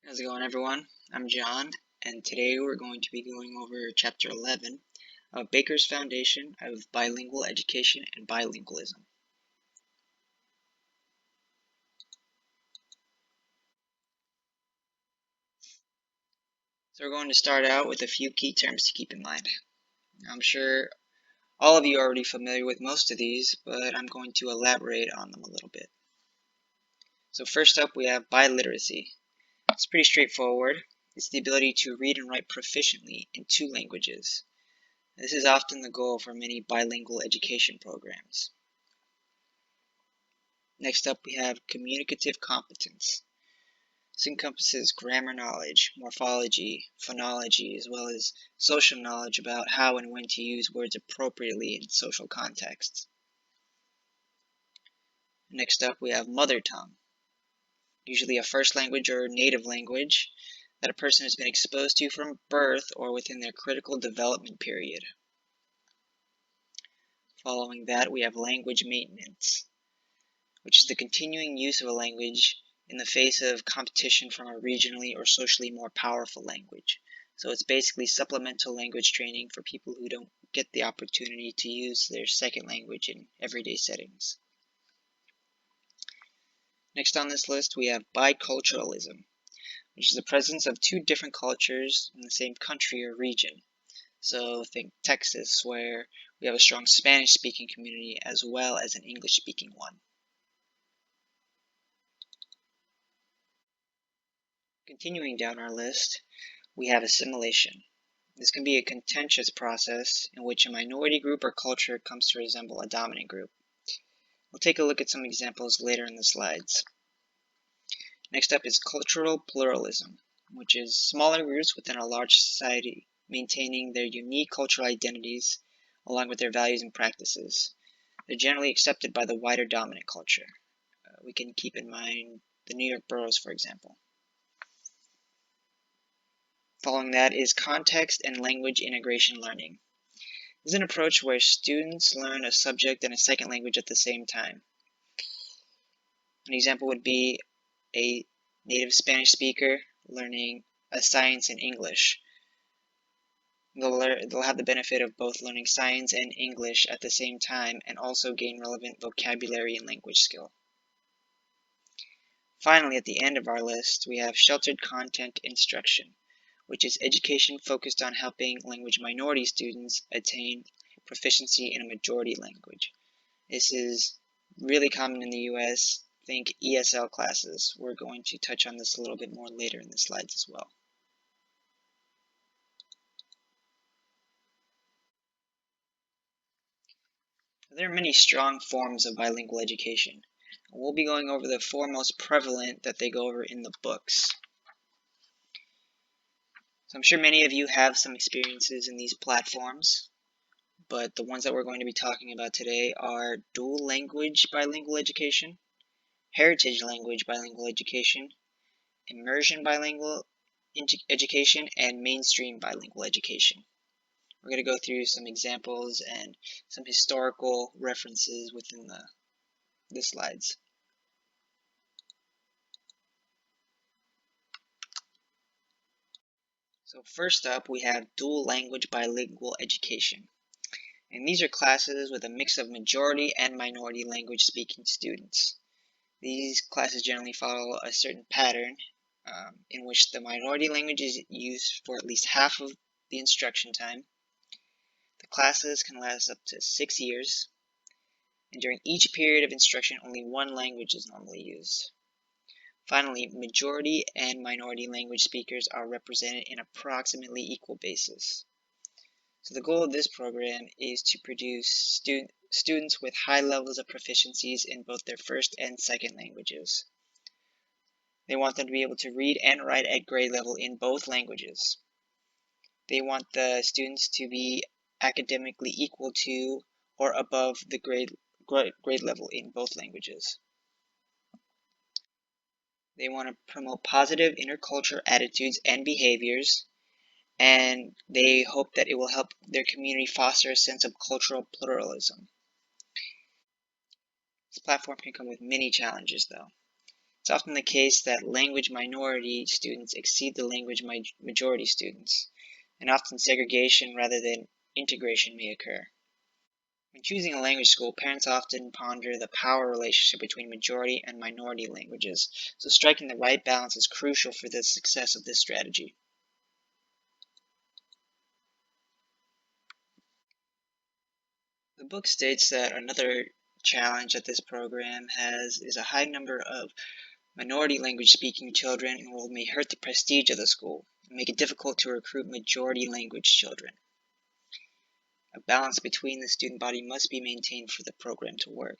How's it going, everyone? I'm John, and today we're going to be going over Chapter 11 of Baker's Foundation of Bilingual Education and Bilingualism. So we're going to start out with a few key terms to keep in mind. I'm sure all of you are already familiar with most of these, but I'm going to elaborate on them a little bit. So first up, we have biliteracy. It's pretty straightforward. It's the ability to read and write proficiently in two languages. This is often the goal for many bilingual education programs. Next up, we have communicative competence. This encompasses grammar knowledge, morphology, phonology, as well as social knowledge about how and when to use words appropriately in social contexts. Next up, we have mother tongue, usually a first language or native language that a person has been exposed to from birth or within their critical development period. Following that, we have language maintenance, which is the continuing use of a language in the face of competition from a regionally or socially more powerful language. So it's basically supplemental language training for people who don't get the opportunity to use their second language in everyday settings. Next on this list, we have biculturalism, which is the presence of two different cultures in the same country or region. So think Texas, where we have a strong Spanish-speaking community as well as an English-speaking one. Continuing down our list, we have assimilation. This can be a contentious process in which a minority group or culture comes to resemble a dominant group. We'll take a look at some examples later in the slides. Next up is cultural pluralism, which is smaller groups within a large society maintaining their unique cultural identities along with their values and practices. They're generally accepted by the wider dominant culture. We can keep in mind the New York boroughs, for example. Following that is context and language integration learning. This is an approach where students learn a subject and a second language at the same time. An example would be a native Spanish speaker learning a science in English. They'll have the benefit of both learning science and English at the same time and also gain relevant vocabulary and language skill. Finally, at the end of our list, we have sheltered content instruction, which is education focused on helping language minority students attain proficiency in a majority language. This is really common in the US. Think ESL classes. We're going to touch on this a little bit more later in the slides as well. There are many strong forms of bilingual education. We'll be going over the four most prevalent that they go over in the books. So I'm sure many of you have some experiences in these platforms, but the ones that we're going to be talking about today are dual language bilingual education, heritage language bilingual education, immersion bilingual education, and mainstream bilingual education. We're going to go through some examples and some historical references within the slides. So first up, we have dual language bilingual education. And these are classes with a mix of majority and minority language speaking students. These classes generally follow a certain pattern in which the minority language is used for at least half of the instruction time. The classes can last up to 6 years, and during each period of instruction, only one language is normally used. Finally, majority and minority language speakers are represented in approximately equal basis. So the goal of this program is to produce students with high levels of proficiencies in both their first and second languages. They want them to be able to read and write at grade level in both languages. They want the students to be academically equal to or above the grade level in both languages. They want to promote positive intercultural attitudes and behaviors, and they hope that it will help their community foster a sense of cultural pluralism. This platform can come with many challenges, though. It's often the case that language minority students exceed the language majority students, and often segregation rather than integration may occur. When choosing a language school, parents often ponder the power relationship between majority and minority languages, so striking the right balance is crucial for the success of this strategy. The book states that another challenge that this program has is a high number of minority language speaking children enrolled may hurt the prestige of the school and make it difficult to recruit majority language children. A balance between the student body must be maintained for the program to work.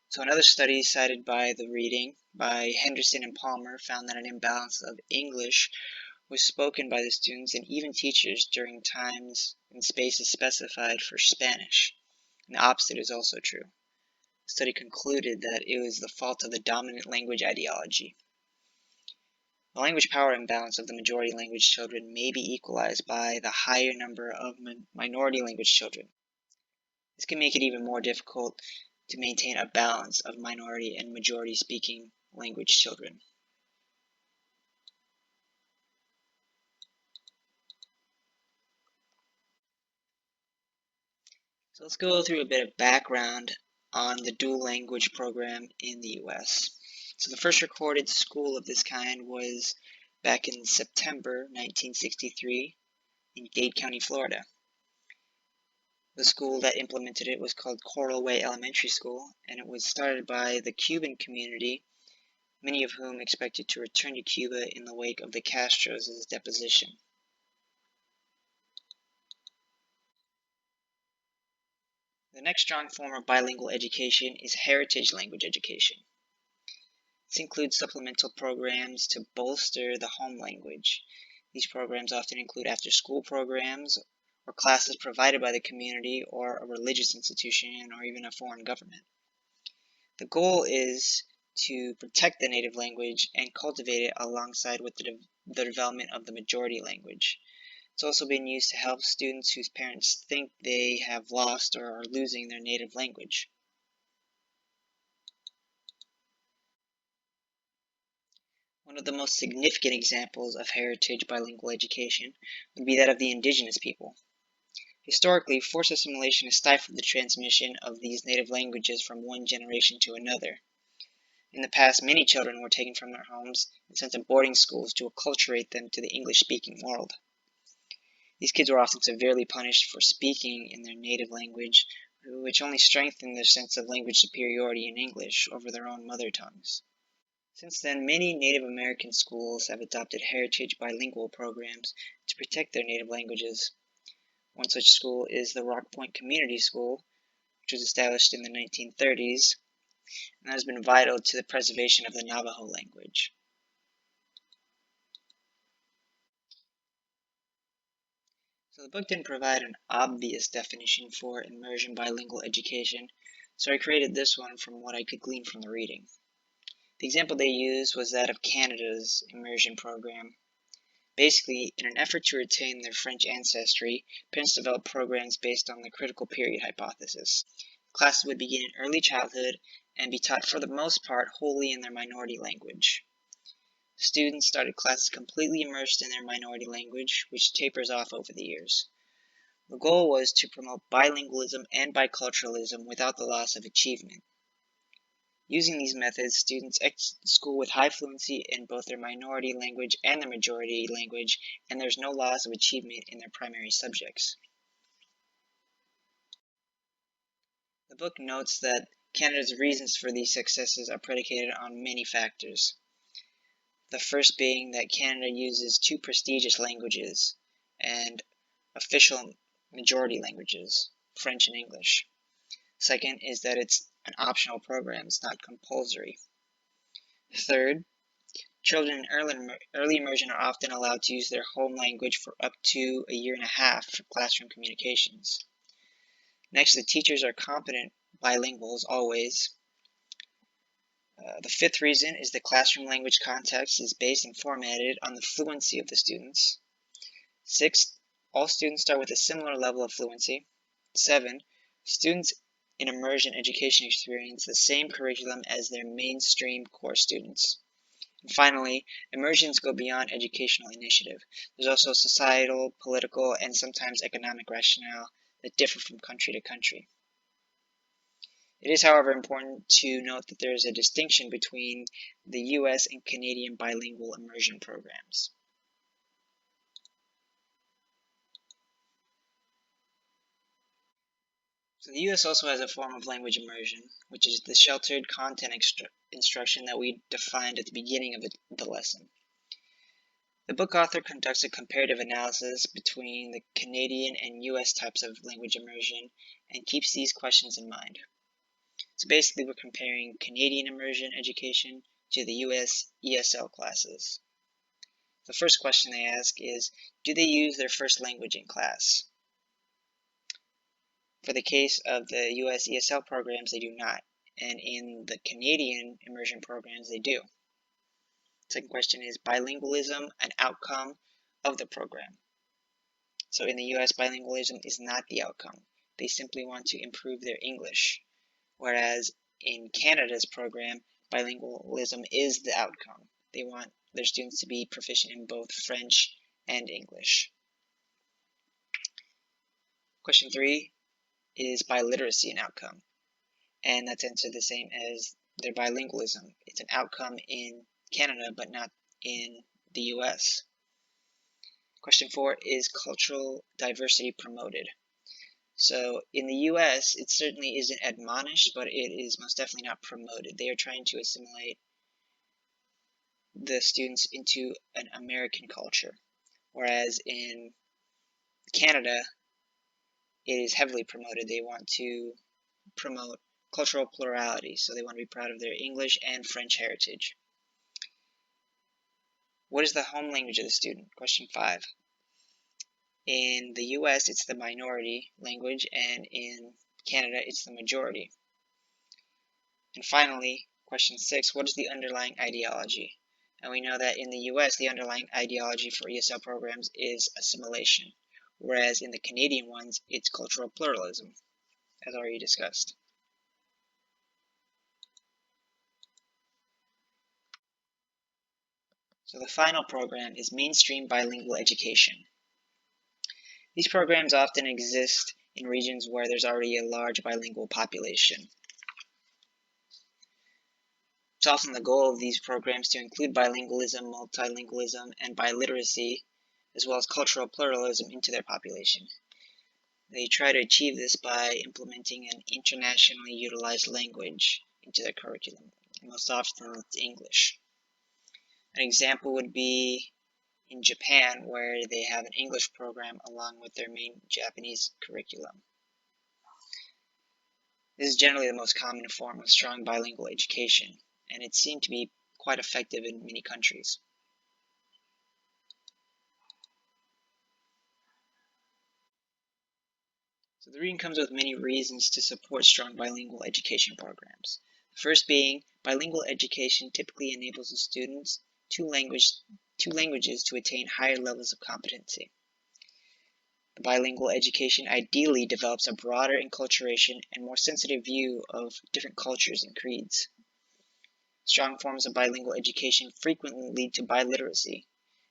So another study cited by the reading by Henderson and Palmer found that an imbalance of English was spoken by the students and even teachers during times and spaces specified for Spanish. And the opposite is also true. The study concluded that it was the fault of the dominant language ideology. The language power imbalance of the majority language children may be equalized by the higher number of minority language children. This can make it even more difficult to maintain a balance of minority and majority speaking language children. So let's go through a bit of background on the dual language program in the US. So the first recorded school of this kind was back in September 1963 in Dade County, Florida. The school that implemented it was called Coral Way Elementary School, and it was started by the Cuban community, many of whom expected to return to Cuba in the wake of the Castros' deposition. The next strong form of bilingual education is heritage language education. This includes supplemental programs to bolster the home language. These programs often include after-school programs or classes provided by the community or a religious institution or even a foreign government. The goal is to protect the native language and cultivate it alongside with the development of the majority language. It's also been used to help students whose parents think they have lost or are losing their native language. One of the most significant examples of heritage bilingual education would be that of the indigenous people. Historically, forced assimilation has stifled the transmission of these native languages from one generation to another. In the past, many children were taken from their homes and sent to boarding schools to acculturate them to the English-speaking world. These kids were often severely punished for speaking in their native language, which only strengthened their sense of language superiority in English over their own mother tongues. Since then, many Native American schools have adopted heritage bilingual programs to protect their native languages. One such school is the Rock Point Community School, which was established in the 1930s, and has been vital to the preservation of the Navajo language. So the book didn't provide an obvious definition for immersion bilingual education, so I created this one from what I could glean from the reading. The example they used was that of Canada's immersion program. Basically, in an effort to retain their French ancestry, parents developed programs based on the critical period hypothesis. Classes would begin in early childhood and be taught for the most part wholly in their minority language. Students started classes completely immersed in their minority language, which tapers off over the years. The goal was to promote bilingualism and biculturalism without the loss of achievement. Using these methods, students exit school with high fluency in both their minority language and their majority language, and there's no loss of achievement in their primary subjects. The book notes that Canada's reasons for these successes are predicated on many factors. The first being that Canada uses two prestigious languages and official majority languages, French and English. Second is that it's an optional program, it's not compulsory. Third, children in early immersion are often allowed to use their home language for up to a year and a half for classroom communications. Next, the teachers are competent bilinguals always. The fifth reason is the classroom language context is based and formatted on the fluency of the students. Sixth, all students start with a similar level of fluency. 7, students an immersion education experience the same curriculum as their mainstream core students. And finally, immersions go beyond educational initiative. There's also societal, political, and sometimes economic rationale that differ from country to country. It is, however, important to note that there is a distinction between the US and Canadian bilingual immersion programs. So the US also has a form of language immersion, which is the sheltered content instruction that we defined at the beginning of the lesson. The book author conducts a comparative analysis between the Canadian and US types of language immersion and keeps these questions in mind. So basically, we're comparing Canadian immersion education to the US ESL classes. The first question they ask is, do they use their first language in class? For the case of the US ESL programs, they do not, and in the Canadian immersion programs, they do. Second question is bilingualism an outcome of the program? So in the US, bilingualism is not the outcome. They simply want to improve their English, whereas in Canada's program, bilingualism is the outcome. They want their students to be proficient in both French and English. Question 3 is biliteracy an outcome? And that's answered the same as their bilingualism. It's an outcome in Canada, but not in the US. Question 4 is cultural diversity promoted? So in the US, it certainly isn't admonished, but it is most definitely not promoted. They are trying to assimilate the students into an American culture, whereas in Canada, it is heavily promoted. They want to promote cultural plurality, so they want to be proud of their English and French heritage. What is the home language of the student? Question 5. In the US, it's the minority language, and in Canada, it's the majority. And finally, question 6, what is the underlying ideology? And we know that in the US, the underlying ideology for ESL programs is assimilation, whereas in the Canadian ones, it's cultural pluralism, as already discussed. So the final program is mainstream bilingual education. These programs often exist in regions where there's already a large bilingual population. It's often the goal of these programs to include bilingualism, multilingualism, and biliteracy, as well as cultural pluralism into their population. They try to achieve this by implementing an internationally utilized language into their curriculum. Most often it's English. An example would be in Japan, where they have an English program along with their main Japanese curriculum. This is generally the most common form of strong bilingual education, and it seemed to be quite effective in many countries. So the reading comes with many reasons to support strong bilingual education programs. The first being, bilingual education typically enables the students two languages to attain higher levels of competency. The bilingual education ideally develops a broader enculturation and more sensitive view of different cultures and creeds. Strong forms of bilingual education frequently lead to biliteracy,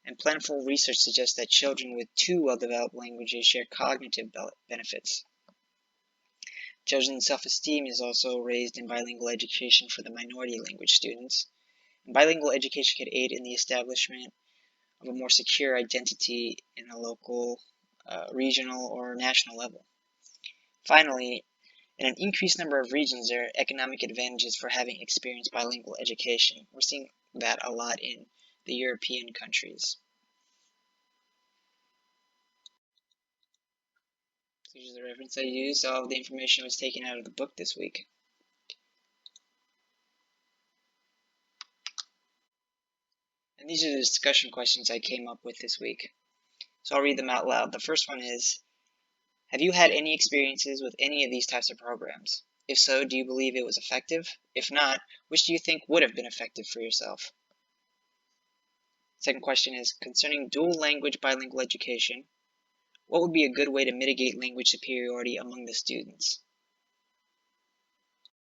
and plentiful research suggests that children with two well-developed languages share cognitive benefits. Children's self-esteem is also raised in bilingual education for the minority language students, and bilingual education can aid in the establishment of a more secure identity in a local, regional, or national level. Finally, in an increased number of regions, there are economic advantages for having experienced bilingual education. We're seeing that a lot in the European countries. So here's the reference I used. All of the information was taken out of the book this week. And these are the discussion questions I came up with this week. So I'll read them out loud. The first one is, have you had any experiences with any of these types of programs? If so, do you believe it was effective? If not, which do you think would have been effective for yourself? Second question is, concerning dual language bilingual education, what would be a good way to mitigate language superiority among the students?